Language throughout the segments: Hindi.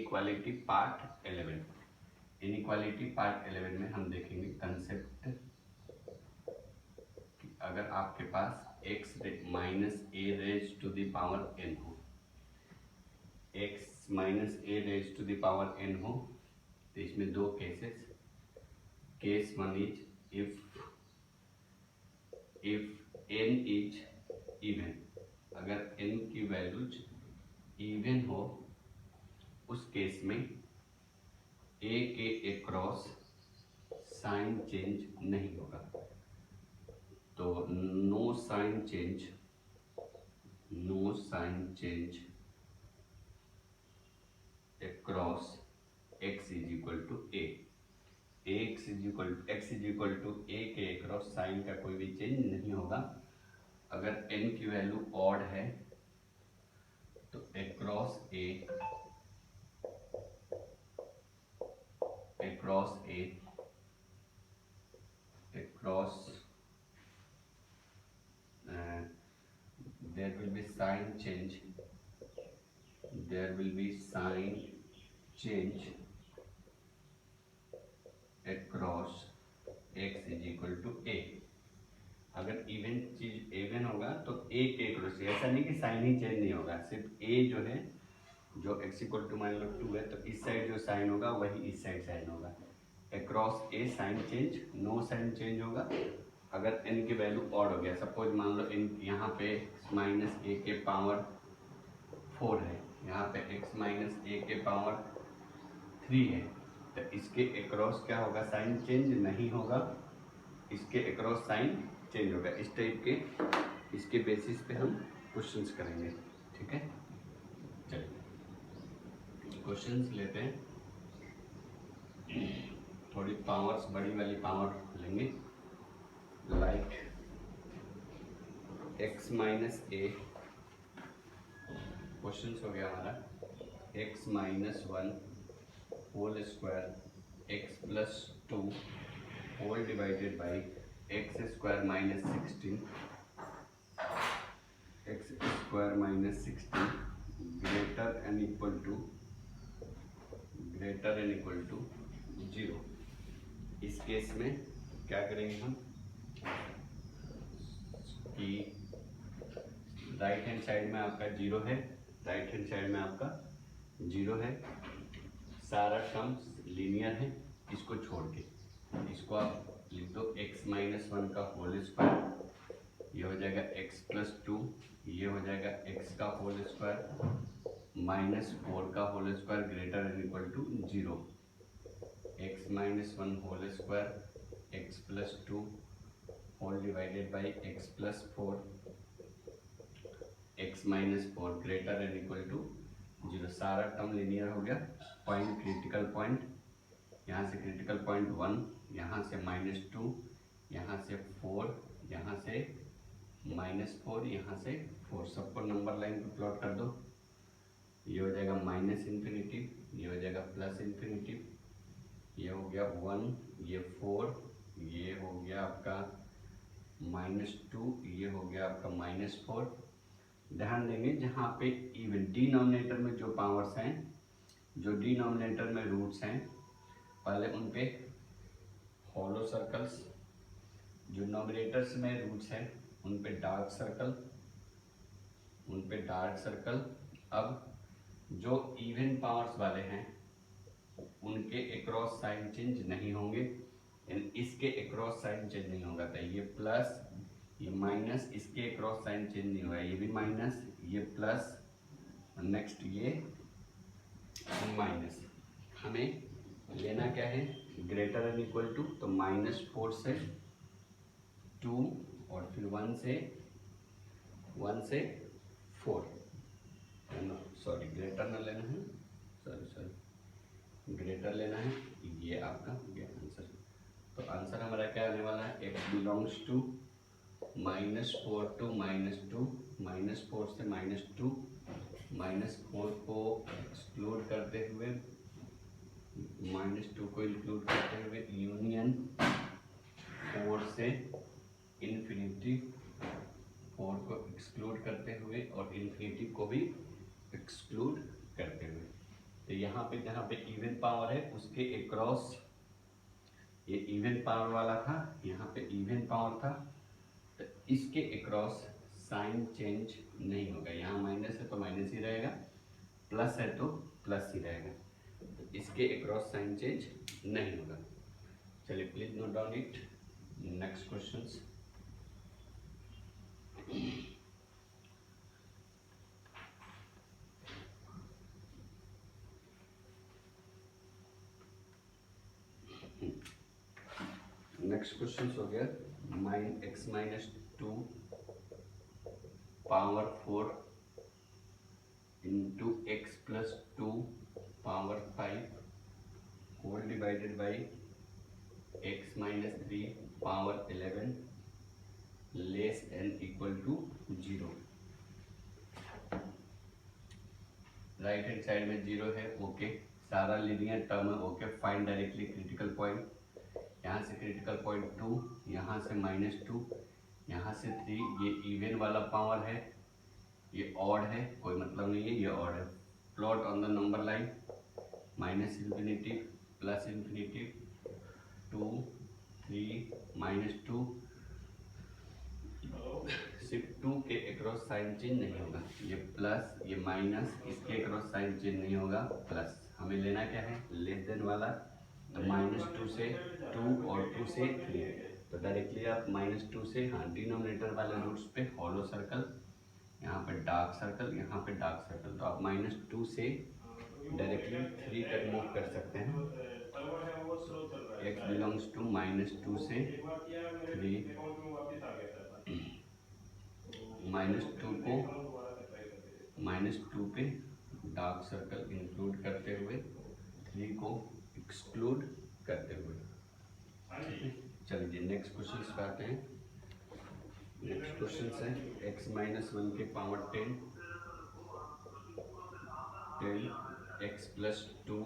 Inequality part 11। इनइक्वालिटी पार्ट 11 में हम देखेंगे कंसेप्ट कि अगर आपके पास x minus a raise to the power n हो, x minus a raise to the power n हो, तो इसमें दो cases. Case one is if n is even, अगर n की वैल्यूज इवन हो उस केस में a के अक्रॉस साइन चेंज नहीं होगा। तो no sign change across x is equal to a। x is equal to a के अक्रॉस साइन का कोई भी चेंज नहीं होगा। अगर n की वैल्यू ऑड है तो across there will be sign change across x is equal to a। अगर इवन चीज इवन होगा तो a के अक्रॉस, ऐसा नहीं कि साइन ही चेंज नहीं होगा, सिर्फ a जो है, जो x इक्वल टू मान लो 2 है, तो इस साइड जो साइन होगा वही इस साइड साइन होगा। Across a sign change, no sign change होगा। अगर n की वैल्यू ऑड हो गया, सपोज मान लो n यहाँ पे माइनस a के पावर 4 है, यहाँ पे x माइनस a के पावर 3 है, तो इसके अक्रॉस क्या होगा, साइन चेंज नहीं होगा, इसके अक्रॉस साइन चेंज होगा। इस टाइप के इसके बेसिस पे हम क्वेश्चंस करेंगे, ठीक है। चलिए क्वेश्चंस लेते हैं। थोड़ी पावर्स, बड़ी वाली पावर लेंगे, like x minus a, questions हो गया हमारा x minus 1 whole square x plus 2 whole divided by x square minus 16 greater and equal to 0। इस केस में क्या करेंगे हम कि राइट हैंड साइड में आपका 0 है, राइट हैंड साइड में आपका 0 है, सारा टर्म्स लीनियर है, इसको छोड़ के इसको आप लिख दो x माइनस 1 का होल स्क्वायर, ये हो जाएगा x प्लस 2, ये हो जाएगा x का होल स्क्वायर माइनस 4 का whole square greater and equal to 0। x minus 1 whole square x plus 2 whole divided by x plus 4, x minus 4 greater and equal to 0। सारा टर्म लीनियर हो गया। पॉइंट, क्रिटिकल पॉइंट, यहाँ से क्रिटिकल पॉइंट 1, यहाँ से -2, यहाँ से 4, यहाँ से -4, यहाँ से 4, सबको नंबर लाइन पे प्लॉट कर दो। ये हो जाएगा माइनस इन्फिनिटी, ये हो जाएगा प्लस इन्फिनिटी, ये हो गया 1, ये 4, ये हो गया आपका -2, ये हो गया आपका -4। ध्यान देंगे जहाँ पे इवन डिनोमिनेटर में जो पावर्स हैं, जो डिनोमिनेटर में रूट्स हैं, पहले उन पे हॉलो सर्कल्स, जो नोमिनेटर्स में रूट्स हैं उन पे डार्क सर्कल, अब जो इवन पावर्स वाले हैं उनके अक्रॉस साइन चेंज नहीं होंगे, इसके अक्रॉस साइन चेंज नहीं होगा, तो ये प्लस, ये माइनस, इसके अक्रॉस साइन चेंज नहीं होगा, ये भी माइनस, ये प्लस, नेक्स्ट ये माइनस। हमें लेना क्या है, ग्रेटर एन इक्वल टू, तो -4 से 2 और फिर 1 से 4, सॉरी ग्रेटर ना लेना है, सॉरी ग्रेटर लेना है, ये आपका हो गया आंसर। तो आंसर हमारा क्या आने वाला है, x बिलोंग्स टू -4 to -2, -4 से -2, -4 को एक्सक्लूड करते हुए, -2 को इंक्लूड करते हुए यूनियन 4 से इन्फिनिटी, 4 को एक्सक्लूड करते हुए और इन्फिनिटी को भी एक्सक्लूड करते हुए। तो यहाँ पे जहाँ पे इवन पावर है उसके अक्रॉस, ये इवन पावर वाला था, यहाँ पे इवन पावर था, तो इसके अक्रॉस साइन चेंज नहीं होगा। यहाँ माइनस है तो माइनस ही रहेगा, प्लस है तो प्लस ही रहेगा, तो इसके अक्रॉस साइन चेंज नहीं होगा। चलिए please note down it. Next questions. Next question हो गया x minus 2 power 4 into x plus 2 power 5 whole divided by x minus 3 power 11 less and equal to 0। Right hand side में 0 है, ओके। सारा लीनियर टर्म है, okay. Find directly critical point. यहाँ से क्रिटिकल पॉइंट 2, यहाँ से -2, यहाँ से 3। ये इवन वाला पावर है, ये ऑड है, कोई मतलब नहीं है, ये ऑड है। Plot on the number line -infinity plus infinity 2 3 -2। सिर्फ 2 के अक्रॉस साइन चेंज नहीं होगा, ये प्लस ये माइनस, इसके अक्रॉस साइन चेंज नहीं होगा, प्लस। हमें लेना क्या है, लेस देन वाला। तो -2 से 2 और 2 से 3, तो डायरेक्टली आप -2 से, हाँ, डिनोमिनेटर वाले रूट्स पे हॉलो सर्कल, यहाँ पे डार्क सर्कल, यहाँ पे डार्क सर्कल, तो आप -2 से डायरेक्टली 3 तक मूव कर सकते हैं। x बिलोंग्स टू -2 से 3, -2 पे डार्क सर्कल इंक्लूड करते हुए, 3 को एक्सक्लूड करते हुए, ठीक है। चलिए नेक्स्ट क्वेश्चन पे आते हैं। नेक्स्ट क्वेश्चन है x माइनस 1 के power 10 x plus 2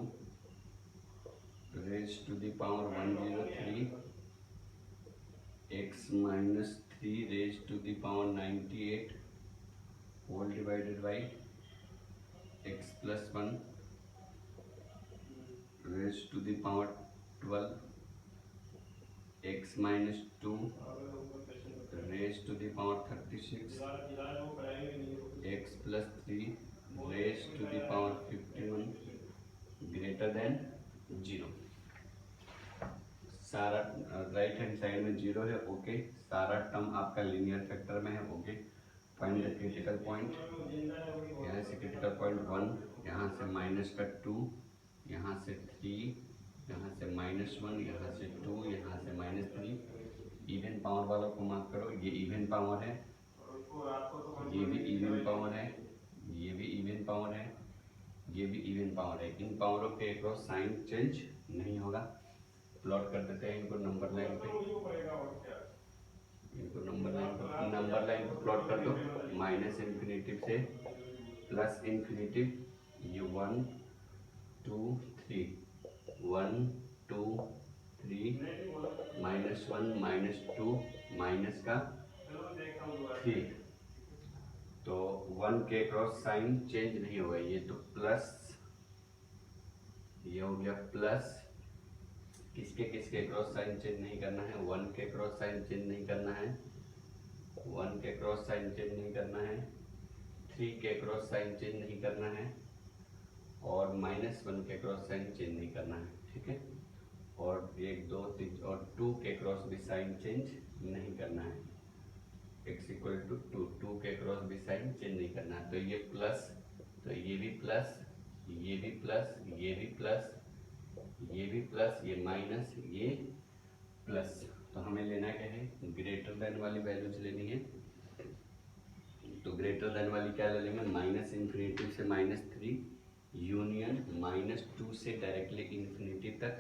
raise to the power 103 x minus 3 raise to the power 98 whole divided by x plus 1 raise to the power 12 x minus 2 raise to the power 36 x plus 3 raise to the power 51 greater than 0। सारा राइट हैंड साइड में 0 है, ओके। सारा टर्म आपका लीनियर फैक्टर में है, okay. Find the critical point. यहाँ से क्रिटिकल पॉइंट 1, यहाँ से -2, यहाँ से 3, यहाँ से -1, यहाँ से 2, यहाँ से -3। इवन पावर वालों को मार्क करो, ये इवन पावर है, ये भी इवन पावर है, ये भी इवन पावर है, ये भी इवन पावर है। इन पावरों के अक्रॉस साइन चेंज नहीं होगा। प्लॉट कर देते हैं इनको नंबर लाइन पे, इनको नंबर लाइन पे प्लॉट कर दो। -इंफिनिटी से +इंफिनिटी, ये 1 2 3 1 2 3 -1 -2 माइनस का 3, तो 1 के क्रॉस साइन चेंज नहीं होगा। ये तो प्लस, ये हो गया प्लस। किसके क्रॉस साइन चेंज नहीं करना है, 1 के क्रॉस साइन चेंज नहीं करना है, 1 के क्रॉस साइन चेंज नहीं करना है, 3 के क्रॉस साइन चेंज नहीं करना है, और -1 के क्रॉस साइन चेंज नहीं करना है, ठीक है। और 1 2 3 और 2 के क्रॉस भी साइन चेंज नहीं करना है। x इक्वल टू 2 के क्रॉस भी साइन चेंज नहीं करना है। तो ये प्लस, तो ये भी प्लस, ये भी प्लस, ये भी प्लस, ये भी प्लस, ये माइनस, ये प्लस। तो हमें लेना क्या है, ग्रेटर देन वाली वैल्यूज लेनी है। तो ग्रेटर देन वाली क्या ले लेंगे, -इंफिनिटी से -3 यूनियन -2 से डायरेक्टली इंफिनिटी तक।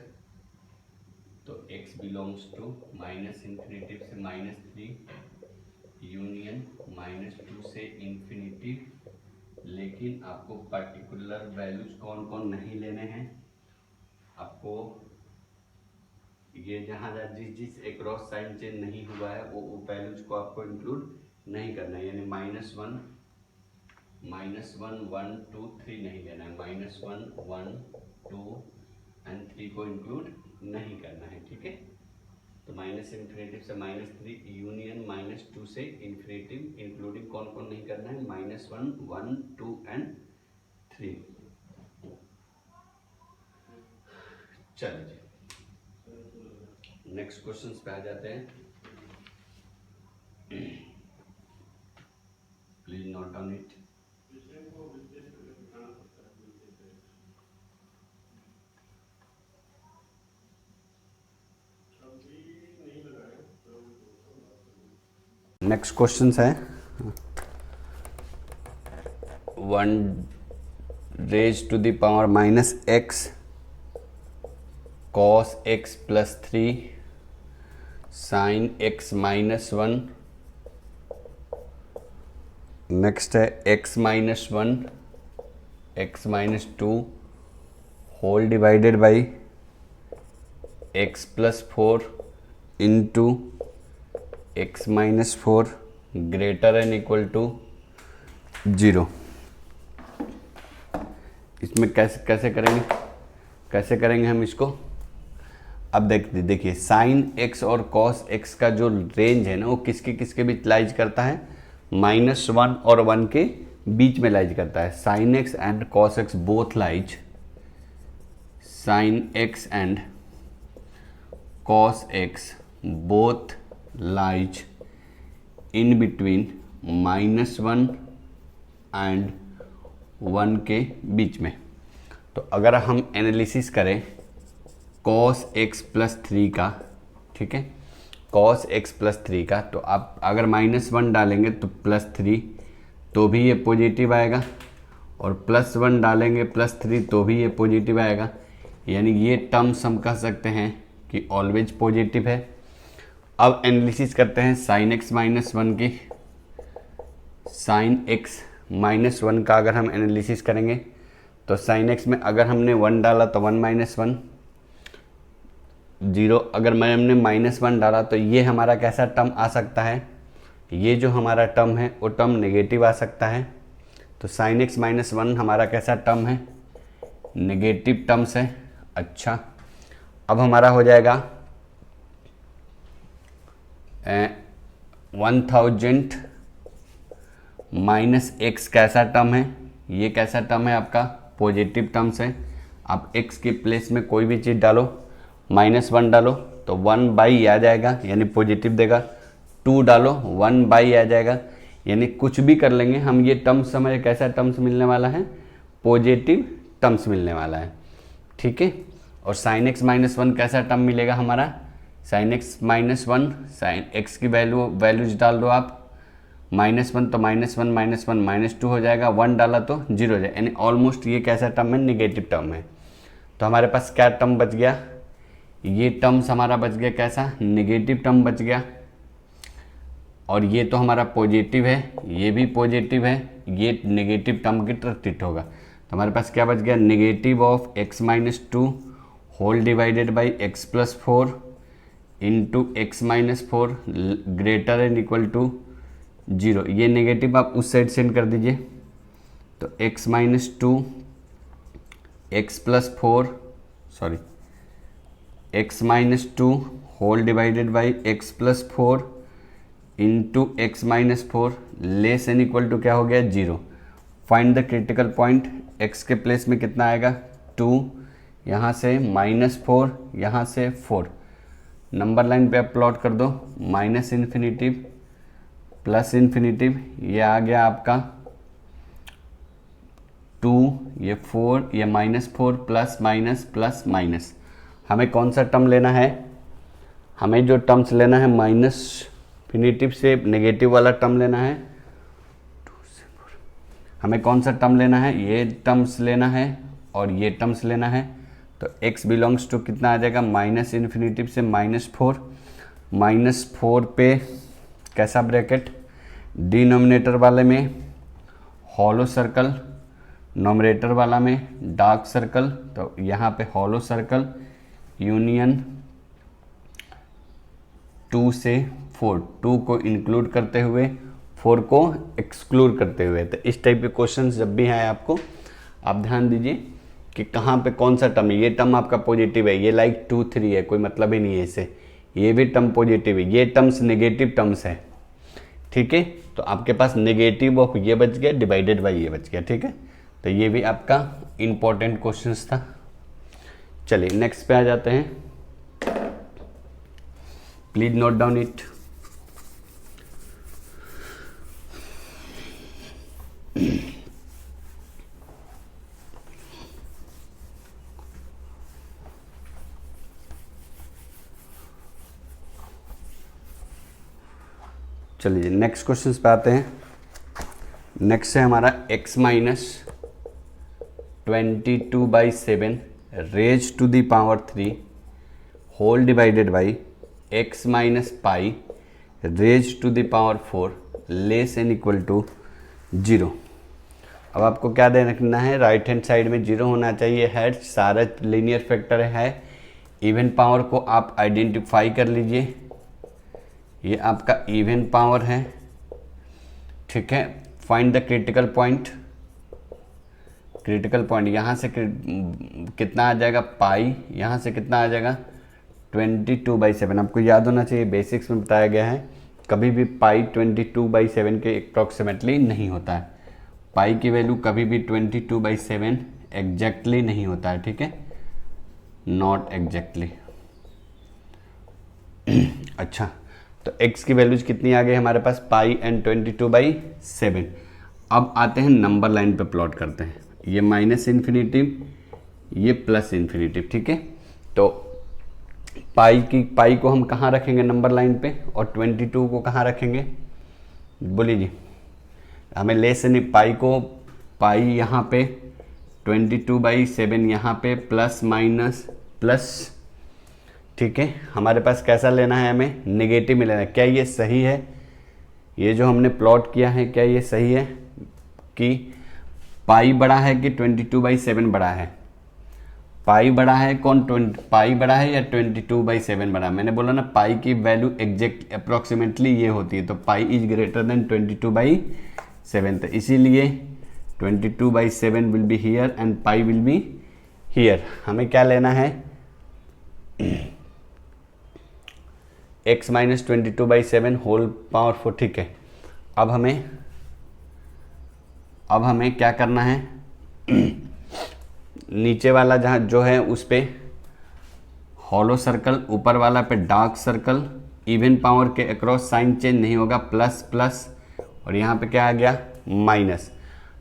तो x बिलोंग्स टू -इंफिनिटी से -3 यूनियन -2 से इंफिनिटी। लेकिन आपको पर्टिकुलर वैल्यूज कौन कौन नहीं लेने हैं, आपको ये जहाँ जिस अक्रॉस साइन चेंज नहीं हुआ है वो वैल्यूज को आपको इंक्लूड नहीं करना है। यानी -1 -1 1 2 3 नहीं लेना है, -1 1 2 एंड 3 को इंक्लूड नहीं करना है, ठीक है। तो माइनस इन्फिनेटिव से -3 यूनियन -2 से इन्फिनेटिव इंक्लूडिंग कौन कौन नहीं करना है, -1 1 2 एंड 3। चलिए नेक्स्ट क्वेश्चन पे आ जाते हैं। Please note on it. Next question है 1 raised to the power -x cos x plus 3 sin x -1। Next है x -1 x -2 whole divided by x plus 4 into x -4 greater and equal to 0। इसमें कैसे करेंगे हम इसको। अब देखिए साइन x और कॉस x का जो रेंज है ना वो किसके बीच लाइज करता है, -1 और 1 के बीच में लाइज करता है। Sine x and cos x both lies, sine x and cos x both lies in between -1 and 1 के बीच में। तो अगर हम एनालिसिस करें cos x प्लस 3 का, ठीक है, cos x प्लस 3 का, तो आप अगर -1 डालेंगे तो +3 तो भी ये पॉजिटिव आएगा, और +1 डालेंगे +3 तो भी ये पॉजिटिव आएगा। यानी ये टर्म्स हम कह सकते हैं कि ऑलवेज पॉजिटिव है। अब एनालिसिस करते हैं sin x -1 की। sin x -1 का अगर हम एनालिसिस करेंगे तो sin x में अगर हमने 1 डाला तो 1 -1 0, अगर हमने -1 डाला तो ये हमारा कैसा टर्म आ सकता है, ये जो हमारा टर्म है वो टर्म नेगेटिव आ सकता है। तो sin x -1 हमारा कैसा टर्म है, नेगेटिव टर्म्स है। अच्छा, अब हमारा हो जाएगा 1000 -x कैसा टर्म है, ये कैसा टर्म है आपका पॉजिटिव टर्म्स है। आप x के प्लेस में कोई भी चीज़ डालो, -1 डालो तो 1/, आ जाएगा यानी पॉजिटिव देगा। 2 डालो 1/, आ जाएगा यानी कुछ भी कर लेंगे हम, ये टर्म्स हमें कैसा टर्म्स मिलने वाला है, पॉजिटिव टर्म्स मिलने वाला है, ठीक है। और sin x -1 कैसा टर्म मिलेगा हमारा, sin x -1 sin x की वैल्यूज डाल दो आप, -1 तो -1 -2 हो जाएगा, 1 डाला तो 0 हो जाएगा, यानी ऑलमोस्ट ये कैसा टर्म है, नेगेटिव टर्म है। तो हमारे पास क्या टर्म बच गया, ये टर्म्स हमारा बच गया कैसा, नेगेटिव टर्म बच गया। और ये तो हमारा पॉजिटिव है, ये भी पॉजिटिव है, ये नेगेटिव टर्म की तरफ ट्रीट होगा। तो हमारे पास क्या बच गया, negative of x -2 whole divided by x + 4 into x -4 greater and equal to 0। ये नेगेटिव आप उस साइड सेंड कर दीजिए। तो x -2 x + 4 sorry x -2 whole divided by x + 4 into x -4 less and equal to क्या हो गया, 0। Find the critical point, x के प्लेस में कितना आएगा 2, यहाँ से -4, यहाँ से 4, नंबर लाइन पे आप प्लॉट कर दो, -∞ +∞, ये आ गया आपका 2, ये 4, ये -4 प्लस माइनस प्लस माइनस। हमें कौन सा टर्म लेना है, हमें जो टर्म्स लेना है -∞ से नेगेटिव वाला टर्म लेना है। हमें कौन सा टर्म लेना है, ये टर्म्स लेना है और ये टर्म्स लेना है। तो x बिलोंग्स टू कितना आ जाएगा, -∞ से -4, -4 पे कैसा ब्रैकेट, डिनोमिनेटर वाले में हॉलो सर्कल, नोमिनेटर वाला में डार्क सर्कल। तो यहाँ पे हॉलो सर्कल यूनियन 2 से 4, 2 को इंक्लूड करते हुए 4 को एक्सक्लूड करते हुए। तो इस टाइप के क्वेश्चंस जब भी आए आपको, आप ध्यान दीजिए कि कहाँ पे कौन सा टर्म है। ये टर्म आपका पॉजिटिव है, ये लाइक 2 3 है, कोई मतलब ही नहीं है इससे। ये भी टर्म पॉजिटिव है, ये टर्म्स नेगेटिव टर्म्स है, ठीक है। तो आपके पास नेगेटिव ऑफ ये बच गया डिवाइडेड बाई ये बच गया, ठीक है। तो ये भी आपका इंपॉर्टेंट क्वेश्चंस था। चलिए नेक्स्ट पे आ जाते हैं, प्लीज नोट डाउन इट। चलिए नेक्स्ट क्वेश्चन पे आते हैं। नेक्स्ट है हमारा x minus 22/7 raise to the power 3 whole divided by x minus pi raise to the power 4 less and equal to 0। अब आपको क्या ध्यान रखना है, राइट हैंड साइड में 0 होना चाहिए है, सारा लीनियर फैक्टर है। इवन पावर को आप आइडेंटिफाई कर लीजिए, ये आपका इवन पावर है, ठीक है। Find the critical point. Critical point यहाँ से कितना आ जाएगा पाई, यहाँ से कितना आ जाएगा 22/7। आपको याद होना चाहिए, बेसिक्स में बताया गया है, कभी भी पाई 22/7 के अप्रॉक्सीमेटली नहीं होता है। पाई की वैल्यू कभी भी 22/7 एग्जैक्टली नहीं होता है, ठीक है, नॉट एग्जैक्टली। अच्छा, तो x की वैल्यूज कितनी आ गई हमारे पास, पाई एंड 22/7। अब आते हैं नंबर लाइन पे प्लॉट करते हैं, ये माइनस इन्फिनिटिव, ये प्लस इन्फिनिटिव, ठीक है। तो पाई को हम कहाँ रखेंगे नंबर लाइन पे, और 22 को कहाँ रखेंगे, बोलिए जी। हमें लेस नहीं, पाई यहाँ पे 22/7 यहाँ पे प्लस माइनस प्लस, ठीक है। हमारे पास कैसा लेना है, हमें नेगेटिव में लेना है। क्या ये सही है, ये जो हमने प्लॉट किया है, क्या ये सही है कि पाई बड़ा है कि 22/7 बड़ा है? पाई बड़ा है, पाई बड़ा है या 22/7 बड़ा है? मैंने बोला ना पाई की वैल्यू एग्जैक्ट अप्रॉक्सीमेटली ये होती है, तो पाई इज ग्रेटर देन 22/7। तो इसीलिए 22/7 will be here and pi will be here. हमें क्या लेना है, x माइनस 22/7 होल पावर 4, ठीक है। अब हमें क्या करना है, नीचे वाला जहाँ जो है उस पे हॉलो सर्कल, ऊपर वाला पे डार्क सर्कल, इवन पावर के अक्रॉस साइन चेंज नहीं होगा, प्लस प्लस, और यहाँ पे क्या आ गया माइनस।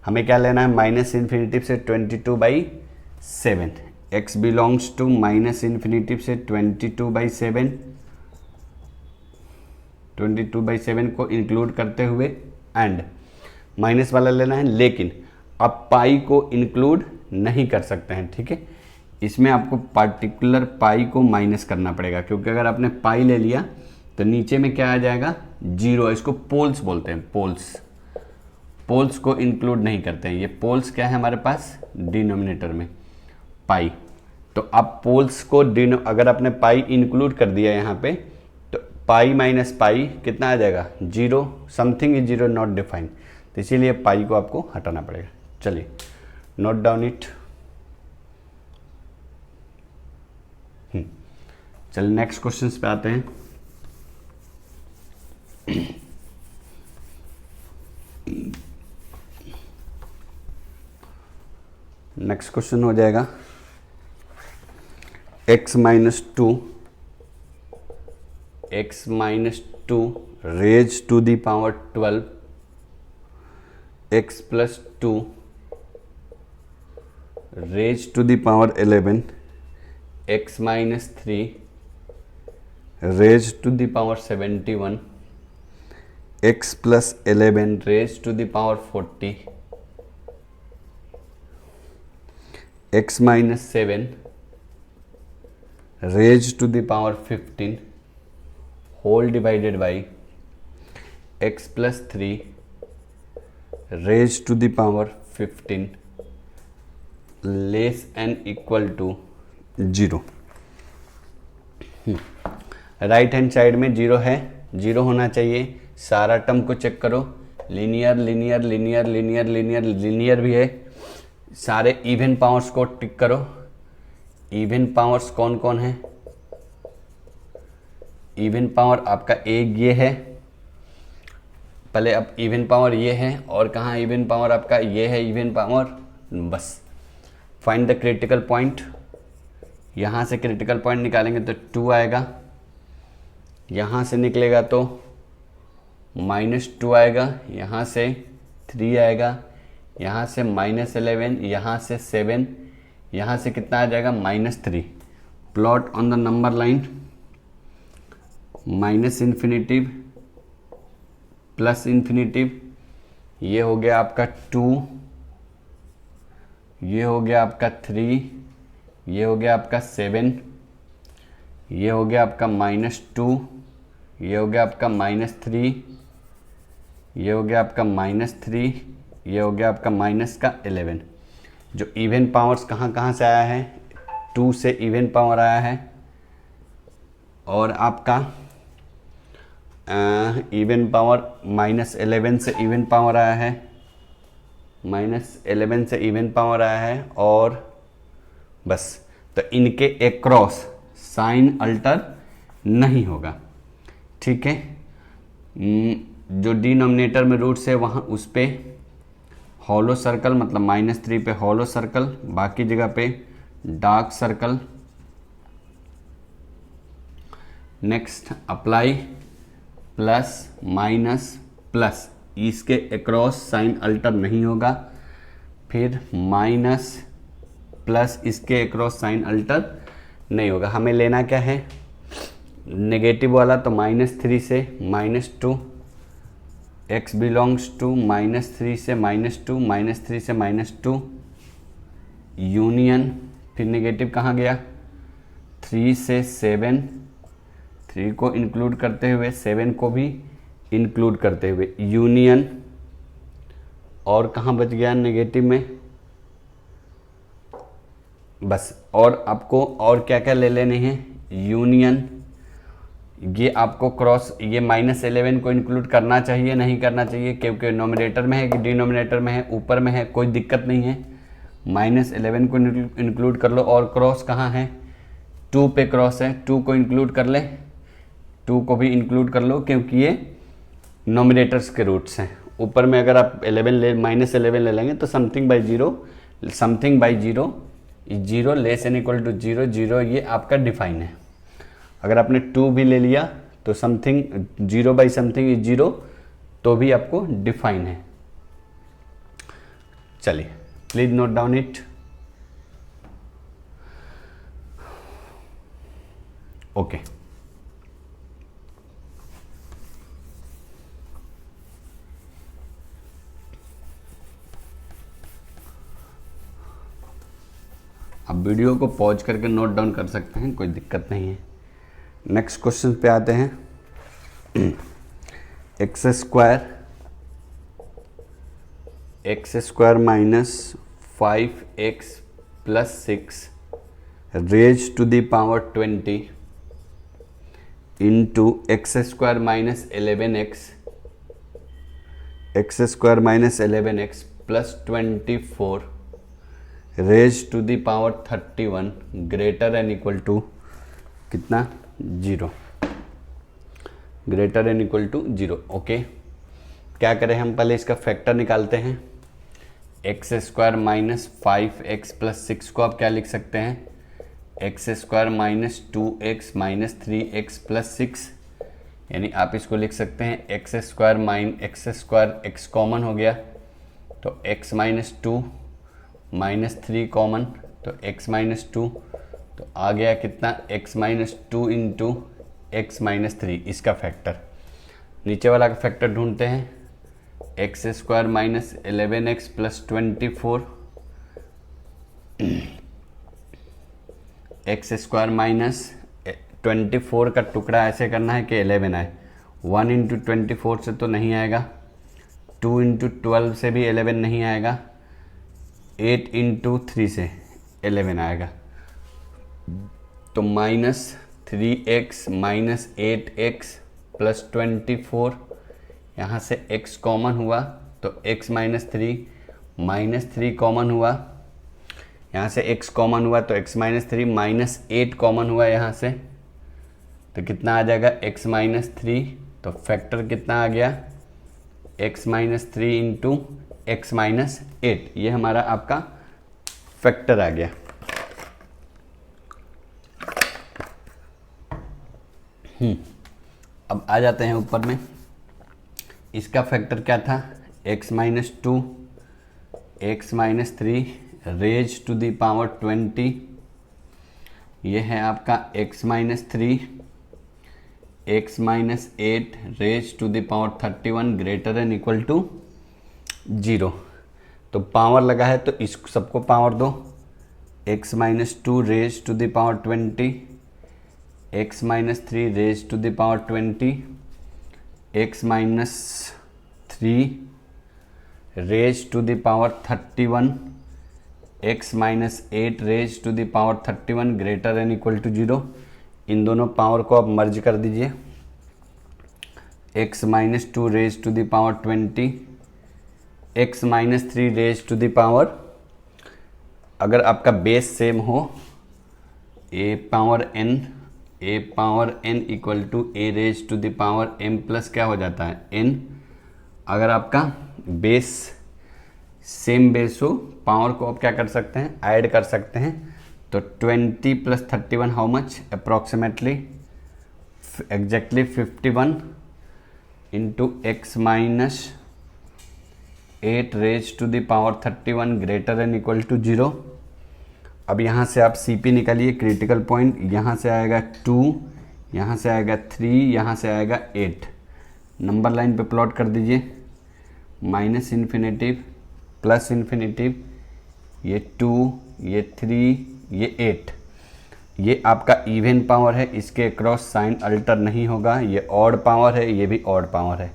हमें क्या लेना है, माइनस इन्फिनिटिव से 22/7, x belongs to minus infinitive से 22/7 को इंक्लूड करते हुए एंड माइनस वाला लेना है। लेकिन अब पाई को इंक्लूड नहीं कर सकते हैं, ठीक है। इसमें आपको पार्टिकुलर पाई को माइनस करना पड़ेगा, क्योंकि अगर आपने पाई ले लिया तो नीचे में क्या आ जाएगा 0। इसको पोल्स बोलते हैं, पोल्स को इंक्लूड नहीं करते हैं। ये पोल्स क्या है हमारे पास डिनोमिनेटर में पाई। तो अब पोल्स को अगर आपने पाई इंक्लूड कर दिया यहाँ पे, पाई माइनस पाई कितना आ जाएगा 0, समथिंग इज 0 नॉट डिफाइंड। तो इसीलिए पाई को आपको हटाना पड़ेगा। चलिए नोट डाउन इट। चलिए नेक्स्ट क्वेश्चन पे आते हैं। नेक्स्ट क्वेश्चन हो जाएगा x minus 2 raise to the power 12 x plus 2 raise to the power 11 x minus 3 raise to the power 71 x plus 11 raise to the power 40 x minus 7 raise to the power 15 whole divided by x plus 3 raise to the power 15 less and equal to 0। Right hand side में 0 है, 0 होना चाहिए। सारा टर्म को चेक करो, linear linear linear linear linear linear भी है। सारे इवन पावर्स को टिक करो। इवन पावर्स कौन कौन है? इवन पावर आपका एक ये है, पहले अब इवन पावर ये है, और कहाँ इवन पावर आपका ये है इवन पावर। बस फाइंड द क्रिटिकल पॉइंट। यहाँ से क्रिटिकल पॉइंट निकालेंगे तो 2 आएगा, यहाँ से निकलेगा तो -2 आएगा, यहाँ से 3 आएगा, यहाँ से -11, यहाँ से 7, यहाँ से कितना आ जाएगा -3। Plot on the number line, -infinitive +infinitive. ये हो गया आपका 2, ये हो गया आपका 3, ये हो गया आपका 7, ये हो गया आपका -2, ये हो गया आपका -3, ये हो गया आपका -3, ये हो गया आपका -11। जो इवन पावर्स कहाँ कहाँ से आया है? 2 से इवन पावर आया है, और आपका इवन पावर -11 से इवन पावर आया है, -11 से इवन पावर आया है, और बस। तो इनके एक्रॉस साइन अल्टर नहीं होगा, ठीक है। जो डिनोमिनेटर में रूट्स है वहाँ उस पे हॉलो सर्कल, मतलब -3 पे हॉलो सर्कल, बाकी जगह पे dark circle. Next apply plus minus plus, इसके अक्रॉस साइन अल्टर नहीं होगा। फिर माइनस प्लस, इसके अक्रॉस साइन अल्टर नहीं होगा। हमें लेना क्या है? नेगेटिव वाला, तो -3 से -2, x बिलोंग्स टू -3 से -2, -3 से -2 यूनियन। फिर नेगेटिव कहाँ गया? 3 से 7, 3 को इंक्लूड करते हुए 7 को भी इंक्लूड करते हुए यूनियन। और कहाँ बच गया नेगेटिव में? बस। और आपको और क्या क्या ले लेने हैं? यूनियन। ये आपको क्रॉस, ये -11 को इंक्लूड करना चाहिए नहीं करना चाहिए, क्योंकि नोमिनेटर में है कि डिनोमिनेटर में है, ऊपर में है, कोई दिक्कत नहीं है। -11 को इंक्लूड कर लो। और क्रॉस कहाँ है? 2 पे क्रॉस है, 2 को इंक्लूड कर ले, 2 को भी इंक्लूड कर लो, क्योंकि ये नोमिनेटर्स के रूट्स हैं। ऊपर में अगर आप -11 ले लेंगे तो something by zero, 0 less and equal to 0, 0 ये आपका डिफाइन है। अगर आपने 2 भी ले लिया तो समथिंग 0 बाई समथिंग इज 0, तो भी आपको डिफाइन है। चलिए please note down it. Okay, अब वीडियो को पॉज करके नोट डाउन कर सकते हैं, कोई दिक्कत नहीं है। नेक्स्ट क्वेश्चन पे आते हैं। X square minus 5x plus 6 raise to the power 20 into x square minus 11x plus 24 raise to the power 31 greater and equal to कितना? 0, greater and equal to 0। Okay, क्या करें हम? पहले इसका फैक्टर निकालते हैं। X square minus 5x plus 6 को आप क्या लिख सकते हैं? X square minus 2x minus 3x plus 6, यानी आप इसको लिख सकते हैं एक्स स्क्वायर x कॉमन हो गया तो x माइनस 2 माइनस 3 कॉमन तो x माइनस 2, तो आ गया कितना? x minus 2 into x minus 3, इसका फैक्टर। नीचे वाला का फैक्टर ढूंढते हैं। X square minus 11x plus 24, x square minus 24 का टुकड़ा ऐसे करना है कि 11 आए। 1 इंटू 24 से तो नहीं आएगा, 2 इंटू 12 से भी 11 नहीं आएगा, 8 इंटू 3 से 11 आएगा। तो -3x माइनस 8x प्लस 24, यहाँ से x कॉमन हुआ तो x माइनस 3, -3 कॉमन हुआ, यहाँ से x कॉमन हुआ तो x माइनस 3, -8 कॉमन हुआ यहाँ से, तो कितना आ जाएगा x माइनस 3, तो फैक्टर कितना आ गया x minus 3 into x minus 8, ये हमारा आपका फैक्टर आ गया। अब आ जाते हैं ऊपर में, इसका फैक्टर क्या था x minus 2, x minus 3 raise to the power 20, ये है आपका x minus 3, x minus 8 raise to the power 31 greater and equal to 0। तो पावर लगा है तो इस सबको पावर दो, x minus 2 raise to the power 20, x minus 3 raise to the power 20, x minus 3 raise to the power 31, x minus 8 raise to the power 31 greater and equal to 0। इन दोनों पावर को आप मर्ज कर दीजिए, x minus 2 raise to the power 20, x minus 3 raise to the power, अगर आपका बेस सेम हो a power N equal to a raise to the power m plus क्या हो जाता है n। अगर आपका बेस सेम बेस हो, पावर को आप क्या कर सकते हैं ऐड कर सकते हैं, तो 20 plus 31 how much approximately exactly 51 into x minus 8 raise to the power 31 greater and equal to 0। अब यहाँ से आप CP निकालिए क्रिटिकल पॉइंट, यहाँ से आएगा 2, यहाँ से आएगा 3, यहाँ से आएगा 8, नंबर लाइन पे प्लॉट कर दीजिए, माइनस इन्फिनेटिव प्लस इन्फिनेटिव, ये 2, ये 3, ये 8, ये आपका इवन पावर है, इसके अक्रॉस साइन अल्टर नहीं होगा, ये ऑड पावर है, ये भी ऑड पावर है,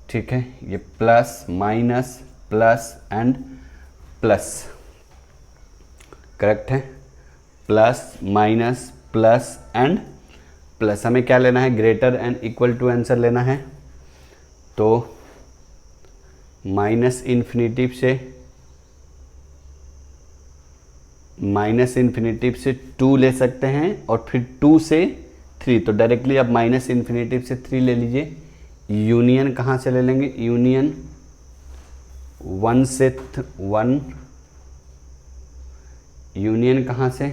ठीक है। ये plus minus plus and plus, correct है, plus minus plus and plus. हमें क्या लेना है greater and equal to answer लेना है, तो माइनस इन्फिनेटिव से 2 ले सकते हैं और फिर 2 से 3, तो डायरेक्टली आप माइनस इन्फिनेटिव से 3 ले लीजिए। यूनियन कहाँ से ले लेंगे, यूनियन 1 से 1, यूनियन कहाँ से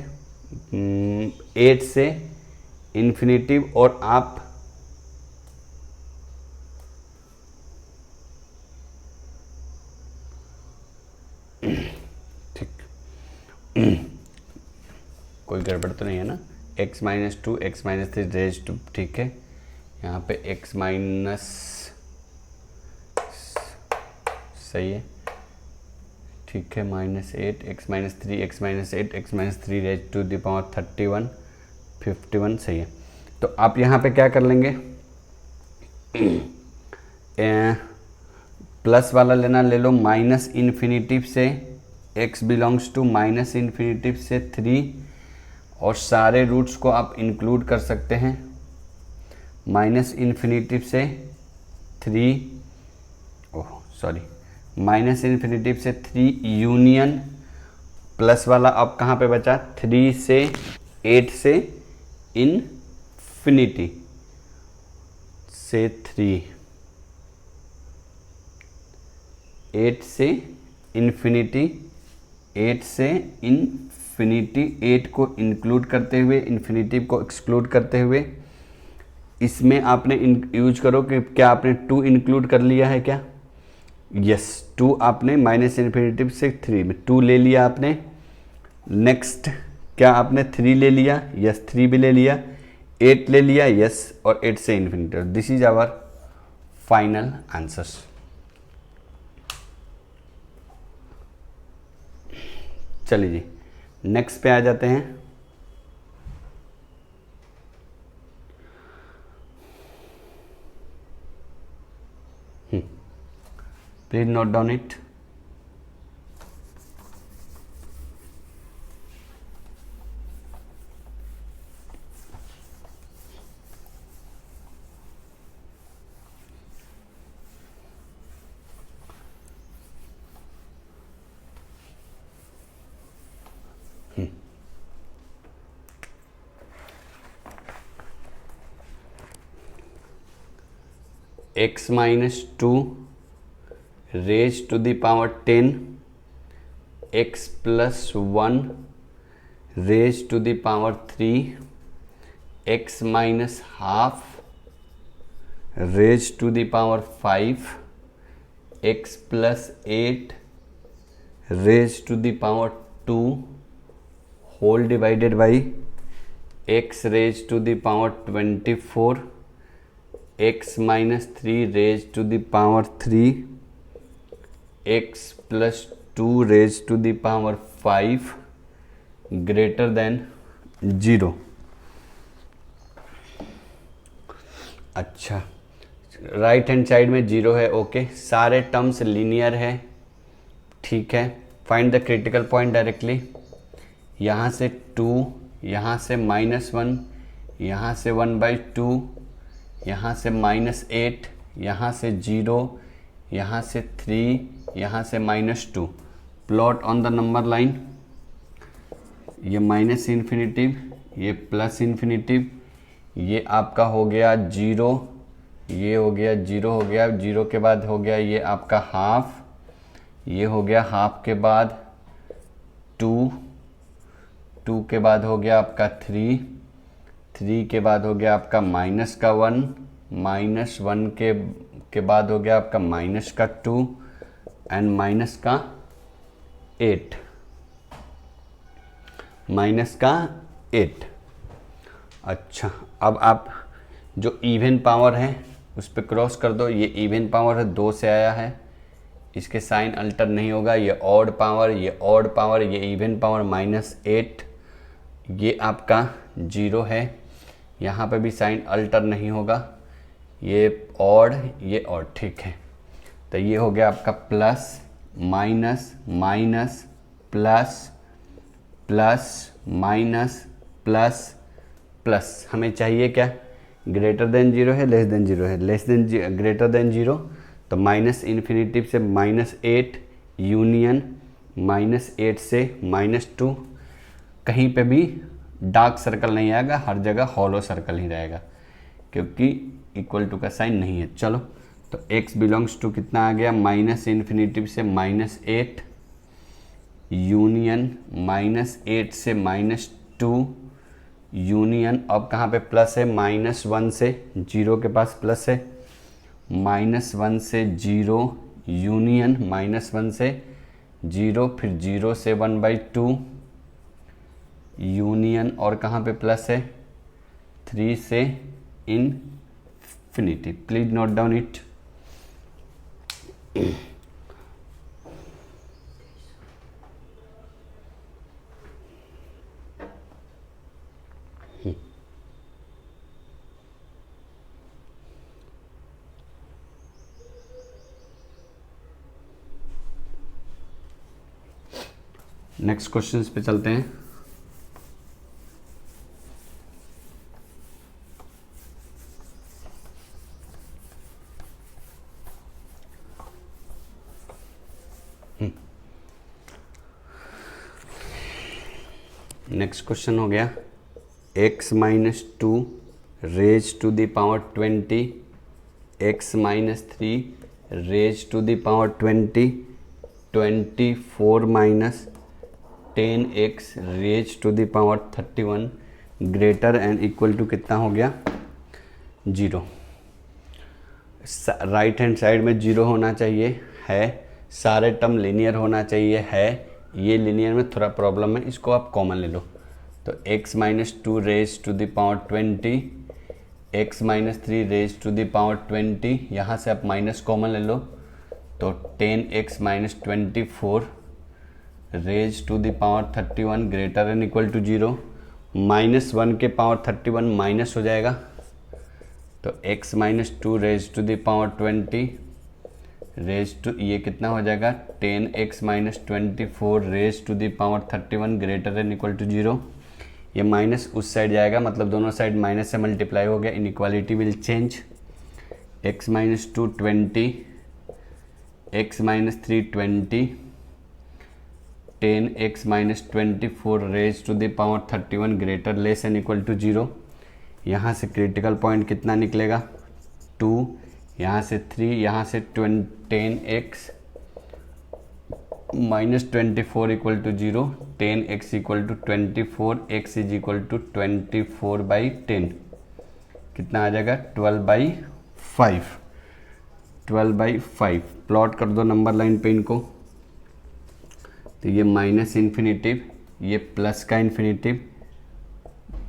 8 से इन्फिनेटिव, और आप ठीक कोई गड़बड़ तो नहीं है ना, x minus 2 x minus 3 raise to, ठीक है। यहाँ पे x माइनस, सही है, ठीक है, -8 x minus 3 x minus 8 x minus 3 raise to the power 31 51, सही है। तो आप यहाँ पे क्या कर लेंगे, प्लस वाला लेना ले लो, माइनस इन्फिनेटिव से x belongs to minus infinity से 3, और सारे रूट्स को आप इंक्लूड कर सकते हैं, माइनस इन्फिनेटिव से 3, ओह सॉरी, माइनस इन्फिनेटिव से 3 यूनियन, प्लस वाला अब कहाँ पे बचा 3 से 8 से इन्फिनिटी से 3, 8 से इन्फिनिटी, 8 से इन्फिनिटी, 8 को इंक्लूड करते हुए इन्फिनिटी को एक्सक्लूड करते हुए, इसमें आपने यूज करो कि क्या आपने 2 इंक्लूड कर लिया है क्या, यस 2 आपने माइनस इन्फिनेटिव से 3 में 2 ले लिया आपने। नेक्स्ट क्या आपने 3 ले लिया, यस 3 भी ले लिया, 8 ले लिया, यस, और 8 से infinity. This is our final answers. चलिए जी नेक्स्ट पे आ जाते हैं। Please note down it. x minus 2 raise to the power 10 x plus 1 raise to the power 3 x minus half raise to the power 5 x plus 8 raise to the power 2 whole divided by x raise to the power 24 x minus 3 raise to the power 3 x plus 2 raise to the power 5 greater than 0। अच्छा, राइट हैंड साइड में 0 है, ओके। सारे टर्म्स लीनियर है, ठीक है। Find the critical point directly. यहाँ से 2, यहाँ से -1, यहाँ से 1/2, यहाँ से -8, यहाँ से 0, यहाँ से 3, यहाँ से -2। Plot on the number line. ये माइनस इन्फिनिटिव, ये प्लस इन्फिनिटिव, ये आपका हो गया 0, ये हो गया 0, हो गया 0 के बाद हो गया ये आपका हाफ, ये हो गया हाफ के बाद 2, 2 के बाद हो गया आपका 3, 3 के बाद हो गया आपका माइनस का 1, -1 के बाद हो गया आपका माइनस का 2 एंड माइनस का 8, माइनस का 8। अच्छा, अब आप जो इवन पावर है उस पर क्रॉस कर दो। ये इवन पावर है, 2 से आया है, इसके साइन अल्टर नहीं होगा। ये ऑड पावर, ये ऑड पावर, ये इवन पावर -8, ये आपका 0 है, यहाँ पे भी साइन अल्टर नहीं होगा। ये ऑड, ये ऑड, ठीक है। तो ये हो गया आपका plus minus minus plus plus minus plus plus. हमें चाहिए क्या? ग्रेटर देन 0 है, लेस देन 0 है, लेस देन ग्रेटर देन 0, तो माइनस इन्फिनिटिव से -8 यूनियन -8 से -2। कहीं पे भी डार्क सर्कल नहीं आएगा, हर जगह हॉलो सर्कल ही रहेगा क्योंकि इक्वल टू का साइन नहीं है। चलो, तो x बिलोंग्स टू कितना आ गया? माइनस इन्फिनिटिव से -8 यूनियन -8 से -2 यूनियन। अब कहाँ पे प्लस है? -1 से 0 के पास प्लस है, -1 से 0 यूनियन -1 से 0, फिर 0 से 1/2 यूनियन, और कहाँ पे प्लस है? 3 से infinity. Please note down it. Next questions पे चलते हैं। नेक्स्ट क्वेश्चन हो गया x minus 2 raise to the power 20, x minus 3 raise to the power 20, 24 minus 10x raise to the power 31 greater and equal to कितना हो गया? 0। राइट हैंड साइड में 0 होना चाहिए, है। सारे टर्म लीनियर होना चाहिए, है। ये लीनियर में थोड़ा प्रॉब्लम है, इसको आप कॉमन ले लो। तो x minus 2 raise to the power 20, x minus 3 raise to the power 20, यहाँ से आप माइनस कॉमन ले लो, तो 10x minus 24 raise to the power 31 greater and equal to 0। -1 के पावर 31 माइनस हो जाएगा, तो x minus 2 raise to the power 20 raise to, ये कितना हो जाएगा? 10x minus 24 raise to the power 31 greater and equal to 0। ये माइनस उस साइड जाएगा, मतलब दोनों साइड माइनस से मल्टीप्लाई हो गया, inequality will change. x minus 2 20, x minus 3 20, 10x minus 24 raise to the power 31 greater less and equal to 0। यहाँ से क्रिटिकल पॉइंट कितना निकलेगा? 2, यहाँ से 3, यहाँ से 10x minus 24 equal to 0, 10x equal to 24, x is equal to 24/10, कितना आ जाएगा 12/5, 12/5। प्लॉट कर दो नंबर लाइन पे इनको, तो ये माइनस इन्फिनिटिव, ये प्लस का इन्फिनिटिव,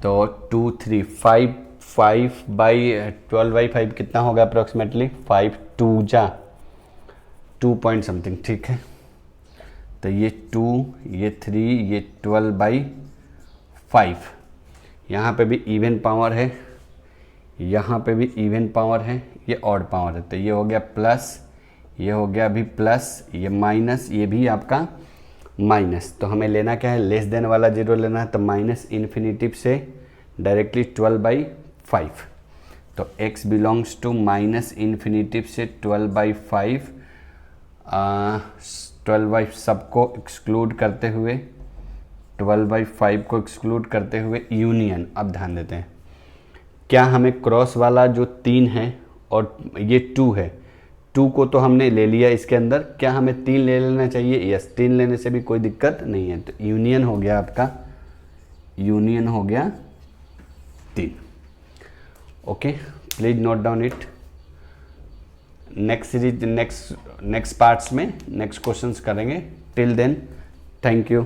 तो 2 3 5 5/12/5 कितना होगा अप्रोक्सीमेटली 5 2 जा 2 पॉइंट समथिंग, ठीक है। तो ये 2, ये 3, ये 12/5। यहाँ पे भी इवन पावर है, यहाँ पे भी इवन पावर है, ये ऑड पावर है, तो ये हो गया प्लस, ये हो गया अभी प्लस, ये माइनस, ये भी आपका माइनस। तो हमें लेना क्या है, लेस देन वाला जीरो लेना है, तो माइनस इन्फिनिटिव से डायरेक्टली 12/5। तो x belongs to minus infinitive से 12/5, 12/5 सबको एक्सक्लूड करते हुए, 12/5 को एक्सक्लूड करते हुए यूनियन। अब ध्यान देते हैं, क्या हमें क्रॉस वाला जो 3 है और ये 2 है, 2 को तो हमने ले लिया इसके अंदर, क्या हमें 3 ले लेना चाहिए? यस, 3 लेने से भी कोई दिक्कत नहीं है। तो यूनियन हो गया आपका, यूनियन हो गया 3। Okay, please note down it. Next series next parts में नेक्स्ट क्वेश्चंस करेंगे। Till then, thank you.